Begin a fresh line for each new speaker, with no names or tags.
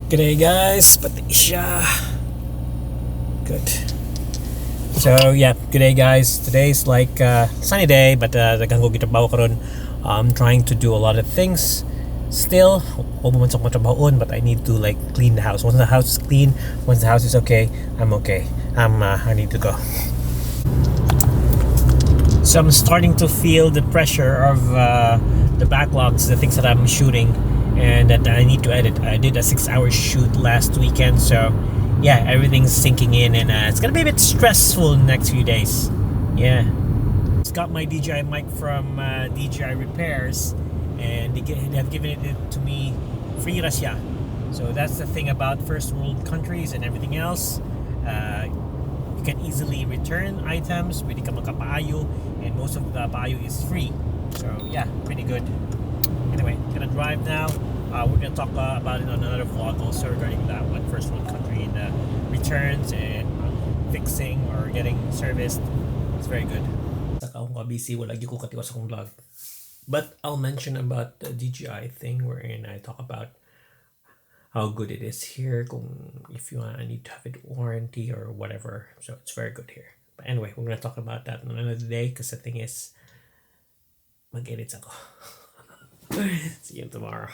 G'day guys, pati siya. Good. So yeah, g'day guys. Today's like sunny day, but daghang ko gitrabaho karon. I'm trying to do a lot of things still. Huwag mo man sa matrabahoon, but I need to like clean the house. Once the house is clean, once the house is okay, I'm okay. I need to go. So I'm starting to feel the pressure of the backlogs, the things that I'm shooting and that I need to edit. I did a 6-hour shoot last weekend, so yeah, everything's sinking in, and it's gonna be a bit stressful the next few days. Yeah, it's got my DJI mic from DJI Repairs, and they have given it to me free rasya. So that's the thing about first world countries and everything else. You can easily return items, pwede ka magkapaayo, and most of the paayo is free. So yeah, pretty good. Anyway, gonna drive now. We're gonna talk about it on another vlog also regarding that one first world country and returns and fixing or getting serviced. It's very good. Saka akong busy, wala gyud ko katiwas akong vlog. But I'll mention about the DJI thing wherein I talk about how good it is here, kung if you want, I need to have it warranty or whatever. So it's very good here. But anyway, we're gonna talk about that on another day because the thing is, mag-edits ako. See you tomorrow.